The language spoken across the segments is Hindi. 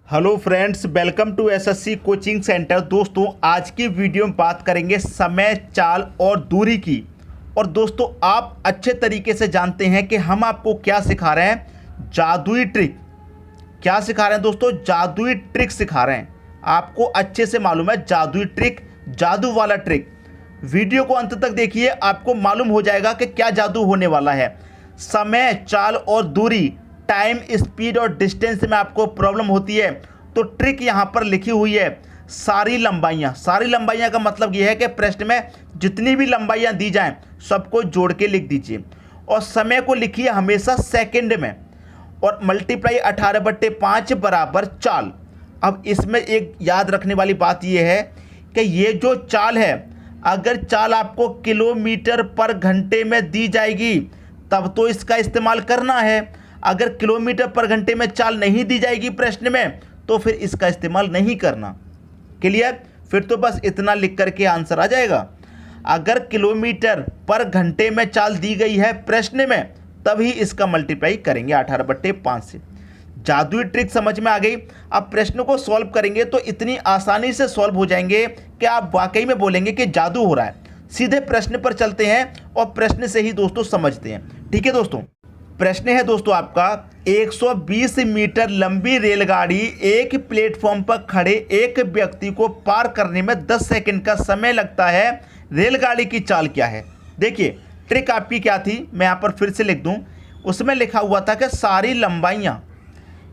Hello friends, welcome to SSC coaching centre. दोस्तों, आज की वीडियो में बात करेंगे समय, चाल और दूरी की। और दोस्तों, आप अच्छे तरीके से जानते हैं कि हम आपको क्या सिखा रहे हैं, जादुई ट्रिक। क्या सिखा रहे हैं दोस्तों? जादुई ट्रिक सिखा रहे हैं। आपको अच्छे से मालूम है जादुई ट्रिक, जादू वाला ट्रिक। वीडियो को अंत तक देखिए, आपको मालूम हो जाएगा कि क्या जादू होने वाला है। समय, चाल और दूरी, टाइम, स्पीड और डिस्टेंस में आपको प्रॉब्लम होती है तो ट्रिक यहाँ पर लिखी हुई है। सारी लंबाइयाँ, सारी लंबाइयाँ का मतलब यह है कि प्रश्न में जितनी भी लंबाइयाँ दी जाएं सबको जोड़ के लिख दीजिए। और समय को लिखिए हमेशा सेकंड में, और मल्टीप्लाई 18/5 बराबर चाल। अब इसमें एक याद रखने वाली बात यह है कि ये जो चाल है, अगर चाल आपको किलोमीटर पर घंटे में दी जाएगी तब तो इसका इस्तेमाल करना है। अगर किलोमीटर पर घंटे में चाल नहीं दी जाएगी प्रश्न में तो फिर इसका इस्तेमाल नहीं करना। क्लियर? फिर तो बस इतना लिख करके आंसर आ जाएगा। अगर किलोमीटर पर घंटे में चाल दी गई है प्रश्न में तभी इसका मल्टीप्लाई करेंगे 18/5 से। जादुई ट्रिक समझ में आ गई। अब प्रश्न को सॉल्व करेंगे तो इतनी आसानी से सॉल्व हो जाएंगे कि आप वाकई में बोलेंगे कि जादू हो रहा है। सीधे प्रश्न पर चलते हैं और प्रश्न से ही दोस्तों समझते हैं। ठीक है दोस्तों, प्रश्न है दोस्तों आपका, 120 मीटर लंबी रेलगाड़ी एक प्लेटफॉर्म पर खड़े एक व्यक्ति को पार करने में 10 सेकंड का समय लगता है। रेलगाड़ी की चाल क्या है? देखिए ट्रिक आपकी क्या थी, मैं यहाँ पर फिर से लिख दूँ। उसमें लिखा हुआ था कि सारी लंबाइयाँ,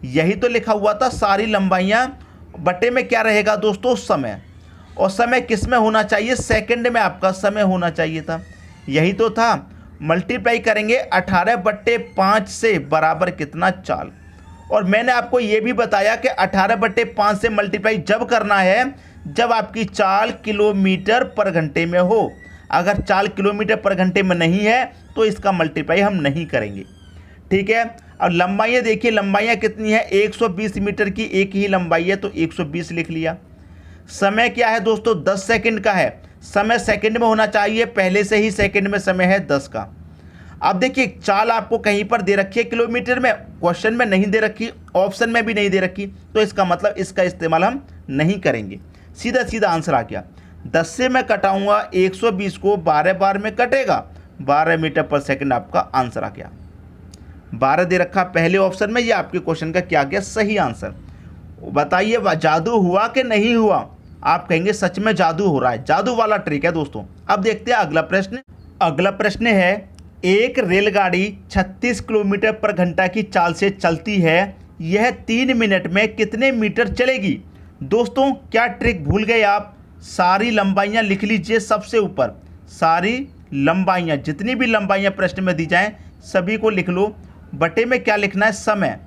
यही तो लिखा हुआ था, सारी लंबाइयाँ बटे में क्या रहेगा दोस्तों? समय। और समय किस में होना चाहिए? सेकंड में आपका समय होना चाहिए था, यही तो था। मल्टीप्लाई करेंगे 18/5 से बराबर कितना? चाल। और मैंने आपको ये भी बताया कि 18/5 से मल्टीप्लाई जब करना है जब आपकी चाल किलोमीटर पर घंटे में हो। अगर चाल किलोमीटर पर घंटे में नहीं है तो इसका मल्टीप्लाई हम नहीं करेंगे। ठीक है। अब लंबाइयाँ देखिए, लंबाइयाँ कितनी है? 120 मीटर की एक ही लंबाई है तो 120 लिख लिया। समय क्या है दोस्तों? 10 सेकंड का है। समय सेकंड में होना चाहिए, पहले से ही सेकंड में समय है 10 का। अब देखिए चाल आपको कहीं पर दे रखी है किलोमीटर में, क्वेश्चन में नहीं दे रखी, ऑप्शन में भी नहीं दे रखी, तो इसका मतलब इसका इस्तेमाल हम नहीं करेंगे। सीधा सीधा आंसर आ गया। 10 से मैं कटाऊंगा 120 को, 12 बार में कटेगा, 12 मीटर पर सेकंड आपका आंसर आ गया। 12 दे रखा पहले ऑप्शन में, ये आपके क्वेश्चन का क्या गया? सही आंसर। बताइए जादू हुआ कि नहीं हुआ? आप कहेंगे सच में जादू हो रहा है, जादू वाला ट्रिक है दोस्तों। अब देखते हैं अगला प्रश्न। अगला प्रश्न है, एक रेलगाड़ी 36 किलोमीटर पर घंटा की चाल से चलती है, यह 3 मिनट में कितने मीटर चलेगी? दोस्तों क्या ट्रिक भूल गए आप? सारी लंबाइयां लिख लीजिए सबसे ऊपर, सारी लंबाइयां, जितनी भी लंबाइयां प्रश्न में दी जाएं सभी को लिख लो। बटे में क्या लिखना है? समय।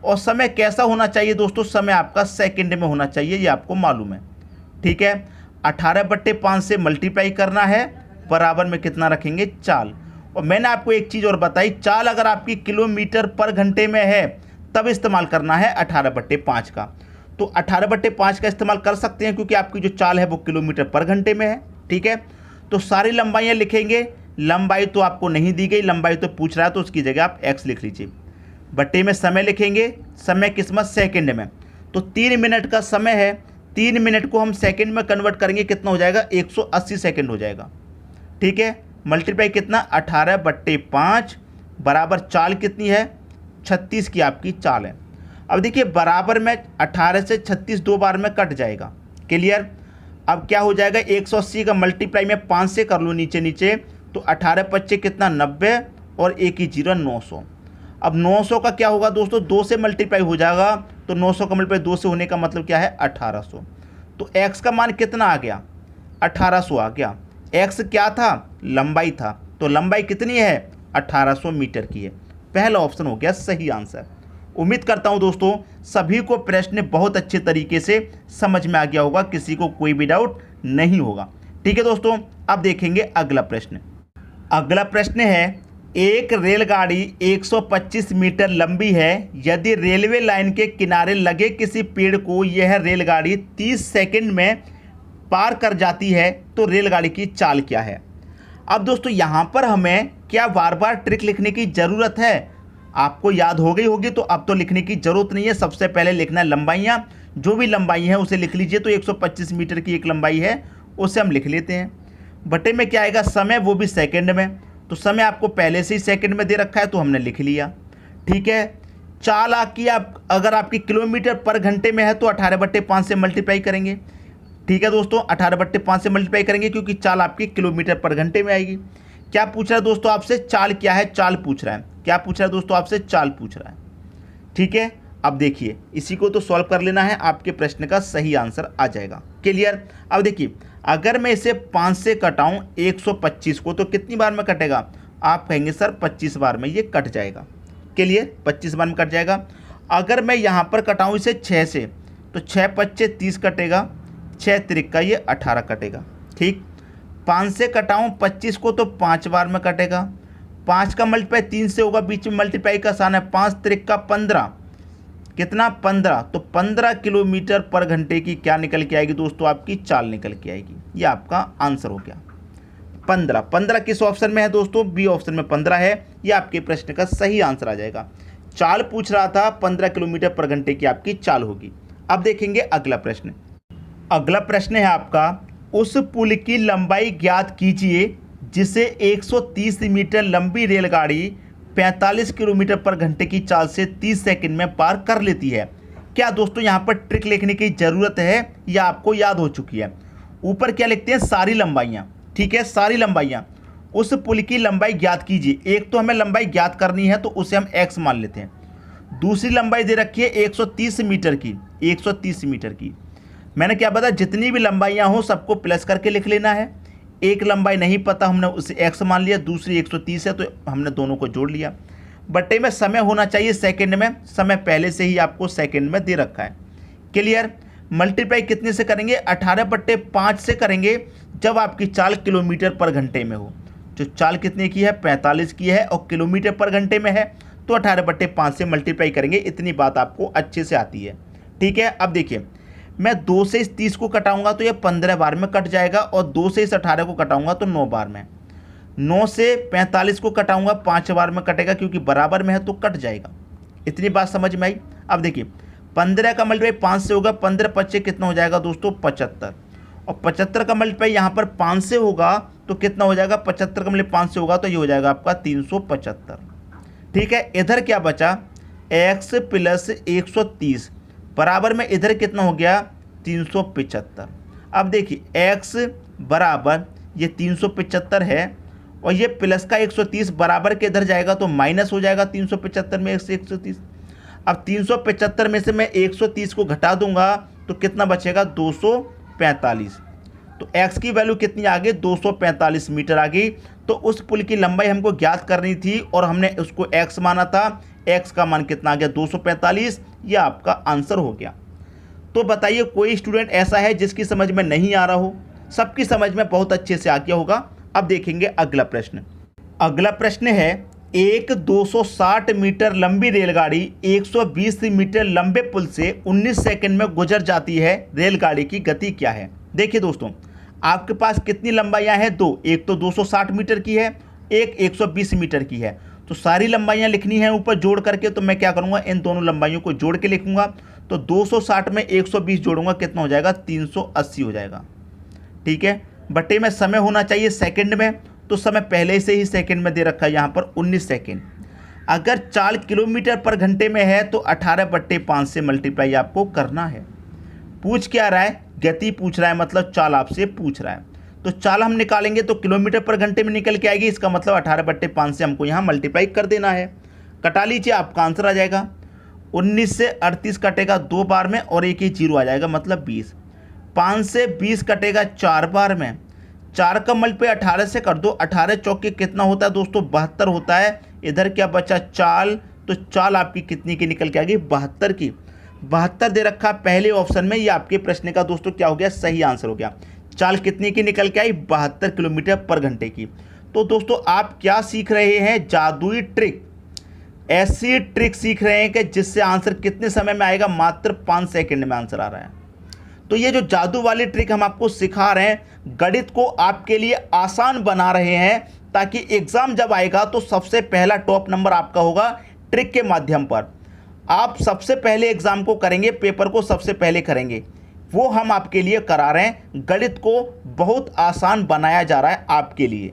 और समय कैसा होना चाहिए दोस्तों? समय आपका सेकंड में होना चाहिए, ये आपको मालूम है। ठीक है। 18/5 से मल्टीप्लाई करना है, बराबर में कितना रखेंगे? चाल। और मैंने आपको एक चीज़ और बताई, चाल अगर आपकी किलोमीटर पर घंटे में है तब इस्तेमाल करना है 18/5 का। तो 18/5 का इस्तेमाल कर सकते हैं क्योंकि आपकी जो चाल है वो किलोमीटर पर घंटे में है। ठीक है। तो सारी लंबाइयाँ लिखेंगे। लंबाई तो आपको नहीं दी गई, लंबाई तो पूछ रहा है तो उसकी जगह आप x लिख लीजिए। बट्टे में समय लिखेंगे, समय किस्मत सेकंड में, तो 3 मिनट का समय है, 3 मिनट को हम सेकंड में कन्वर्ट करेंगे, कितना हो जाएगा? 180 सेकंड हो जाएगा। ठीक है। मल्टीप्लाई कितना? 18/5 बराबर चाल कितनी है? 36 की आपकी चाल है। अब देखिए बराबर में 18 से 36 दो बार में कट जाएगा। क्लियर? अब क्या हो जाएगा? 180 का मल्टीप्लाई में 5 से कर लो नीचे नीचे, तो 18/5 कितना? 90 और 1 की 0 900। अब 900 का क्या होगा दोस्तों? 2 से मल्टीप्लाई हो जाएगा, तो 900 का मल्टीप्लाई 2 से होने का मतलब क्या है? 1800। तो x का मान कितना आ गया? 1800 आ गया। x क्या था? लंबाई था, तो लंबाई कितनी है? 1800 मीटर की है। पहला ऑप्शन हो गया सही आंसर। उम्मीद करता हूं दोस्तों सभी को प्रश्न बहुत अच्छे तरीके से समझ में आ गया होगा, किसी को कोई भी डाउट नहीं होगा। ठीक है दोस्तों, अब देखेंगे अगला प्रश्न। अगला प्रश्न है, एक रेलगाड़ी 125 मीटर लंबी है, यदि रेलवे लाइन के किनारे लगे किसी पेड़ को यह रेलगाड़ी 30 सेकंड में पार कर जाती है तो रेलगाड़ी की चाल क्या है? अब दोस्तों यहाँ पर हमें क्या बार बार ट्रिक लिखने की ज़रूरत है? आपको याद हो गई होगी तो अब तो लिखने की ज़रूरत नहीं है। सबसे पहले लिखना है लंबाइयाँ, जो भी लंबाई है उसे लिख लीजिए। तो 125 मीटर की एक लंबाई है, उसे हम लिख लेते हैं। बटे में क्या आएगा, समय, वो भी सेकंड में। तो समय आपको पहले से ही सेकंड में दे रखा है तो हमने लिख लिया। ठीक है, चाल आपकी अगर आपकी किलोमीटर पर घंटे में है तो 18/5 से मल्टीप्लाई करेंगे। ठीक है दोस्तों, 18/5 से मल्टीप्लाई करेंगे क्योंकि चाल आपकी किलोमीटर पर घंटे में आएगी। क्या पूछ रहा है दोस्तों आपसे, चाल क्या है, चाल पूछ रहा है। क्या पूछ रहा है दोस्तों आपसे, चाल पूछ रहा है। ठीक है, अब देखिए इसी को तो सॉल्व कर लेना है, आपके प्रश्न का सही आंसर आ जाएगा। क्लियर। अब देखिए अगर मैं इसे 5 से कटाऊं 125 को तो कितनी बार में कटेगा, आप कहेंगे सर 25 बार में ये कट जाएगा। क्लियर, 25 बार में कट जाएगा। अगर मैं यहाँ पर कटाऊं इसे 6 से तो 6 5 30 कटेगा, 6 त्रिक का ये 18 कटेगा। ठीक, 5 से कटाऊं 25 को तो 5 बार में कटेगा। 5 का मल्टीप्लाई 3 से होगा, बीच में मल्टीप्लाई का आसान है। 5 त्रिक का 15, कितना 15, तो 15 किलोमीटर पर घंटे की क्या निकल के आएगी दोस्तों, आपकी चाल निकल के आएगी। ये आपका आंसर हो गया 15। 15 किस ऑप्शन में है दोस्तों, बी ऑप्शन में 15 है। ये आपके प्रश्न का सही आंसर आ जाएगा। चाल पूछ रहा था, 15 किलोमीटर पर घंटे की आपकी चाल होगी। अब देखेंगे अगला प्रश्न। अगला प्रश्न है आपका, उस पुल की लंबाई ज्ञात कीजिए जिसे 130 मीटर लंबी रेलगाड़ी 45 किलोमीटर पर घंटे की चाल से 30 सेकंड में पार कर लेती है। क्या दोस्तों यहाँ पर ट्रिक लिखने की ज़रूरत है या आपको याद हो चुकी है। ऊपर क्या लिखते हैं, सारी लंबाइयाँ। ठीक है, सारी लंबाइयाँ। उस पुल की लंबाई ज्ञात कीजिए। एक तो हमें लंबाई ज्ञात करनी है तो उसे हम x मान लेते हैं। दूसरी लंबाई दे रखी है 130 मीटर की, 130 मीटर की। मैंने क्या बताया, जितनी भी लंबाइयाँ हो सबको प्लस करके लिख लेना है। एक लंबाई नहीं पता, हमने उसे x मान लिया, दूसरी 130 है तो हमने दोनों को जोड़ लिया। बटे में समय होना चाहिए सेकंड में, समय पहले से ही आपको सेकंड में दे रखा है। क्लियर। मल्टीप्लाई कितने से करेंगे, 18/5 से करेंगे जब आपकी चाल किलोमीटर पर घंटे में हो। जो चाल कितने की है, 45 की है और किलोमीटर पर घंटे में है तो 18/5 से मल्टीप्लाई करेंगे। इतनी बात आपको अच्छे से आती है। ठीक है, अब देखिए मैं 2 से इस 30 को कटाऊंगा तो ये 15 बार में कट जाएगा और 2 से इस 18 को कटाऊंगा तो 9 बार में। 9 से 45 को कटाऊंगा 5 बार में कटेगा क्योंकि बराबर में है तो कट जाएगा। इतनी बात समझ में आई। अब देखिए 15 का मल्टीप्लाई 5 से होगा, 15 5 कितना हो जाएगा दोस्तों, 75। और 75 का मल्टीप्लाई यहाँ पर 5 से होगा तो कितना हो जाएगा, 75 का मल्टीप्लाई 5 से होगा तो ये हो जाएगा आपका 375। ठीक है, इधर क्या बचा, x प्लस 130 बराबर में इधर कितना हो गया, 375। अब देखिए x बराबर ये 375 है और ये प्लस का 130 बराबर के इधर जाएगा तो माइनस हो जाएगा 375 में से 130। अब 375 में से मैं 130 को घटा दूंगा तो कितना बचेगा, 245। तो x की वैल्यू कितनी आ गई, 245 मीटर आ गई। तो उस पुल की लंबाई हमको ज्ञात करनी थी और हमने उसको x माना था। x का मान कितना आ गया, 245। ये आपका आंसर हो गया। तो बताइए कोई स्टूडेंट ऐसा है जिसकी समझ में नहीं आ रहा हो, सबकी समझ में बहुत अच्छे से आ गया होगा। अब देखेंगे अगला प्रश्न। अगला प्रश्न है, एक 260 मीटर लंबी रेलगाड़ी 120 मीटर लंबे पुल से 19 सेकंड में गुजर जाती है, रेलगाड़ी की गति क्या है। देखिए दोस्तों आपके पास कितनी लंबाइयाँ हैं, दो। एक तो 260 मीटर की है, एक 120 मीटर की है। तो सारी लंबाइयाँ लिखनी है ऊपर जोड़ करके, तो मैं क्या करूँगा, इन दोनों लंबाइयों को जोड़ के लिखूंगा। तो 260 में 120 जोड़ूंगा, कितना हो जाएगा, 380 हो जाएगा। ठीक है, बटे में समय होना चाहिए सेकंड में, तो समय पहले से ही सेकंड में दे रखा है यहाँ पर 19 सेकंड। अगर चाल किलोमीटर पर घंटे में है तो 18/5 से मल्टीप्लाई आपको करना है। पूछ क्या रहा है, गति पूछ रहा है, मतलब चाल आपसे पूछ रहा है। तो चाल हम निकालेंगे तो किलोमीटर पर घंटे में निकल के आएगी, इसका मतलब 18/5 से हमको यहाँ मल्टीप्लाई कर देना है। कटा लीजिए, आपका आंसर आ जाएगा। 19 से 38 कटेगा 2 बार में और एक ही जीरो आ जाएगा, मतलब 20। 5 से 20 कटेगा 4 बार में। 4 का मल्टीप्लाई 18 से कर दो, 18 चौके कितना होता है दोस्तों, 72 होता है। इधर क्या बचा, चाल। तो चाल आपकी कितनी की निकल के आ गई, 72 की। 72 दे रखा पहले ऑप्शन में। ये आपके प्रश्न का दोस्तों क्या हो गया, सही आंसर हो गया। चाल कितनी की निकल के आई, 72 किलोमीटर पर घंटे की। तो दोस्तों आप क्या सीख रहे हैं, जादुई ट्रिक। ऐसी ट्रिक सीख रहे हैं कि जिससे आंसर कितने समय में आएगा, मात्र 5 सेकंड में आंसर आ रहा है। तो ये जो जादू वाली ट्रिक हम आपको सिखा रहे हैं, गणित को आपके लिए आसान बना रहे हैं, ताकि एग्जाम जब आएगा तो सबसे पहला टॉप नंबर आपका होगा ट्रिक के माध्यम पर। आप सबसे पहले एग्ज़ाम को करेंगे, पेपर को सबसे पहले करेंगे, वो हम आपके लिए करा रहे हैं। गणित को बहुत आसान बनाया जा रहा है आपके लिए।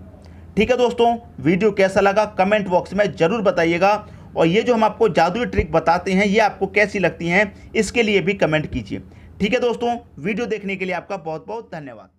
ठीक है दोस्तों, वीडियो कैसा लगा कमेंट बॉक्स में ज़रूर बताइएगा, और ये जो हम आपको जादुई ट्रिक बताते हैं ये आपको कैसी लगती हैं इसके लिए भी कमेंट कीजिए। ठीक है दोस्तों, वीडियो देखने के लिए आपका बहुत बहुत धन्यवाद।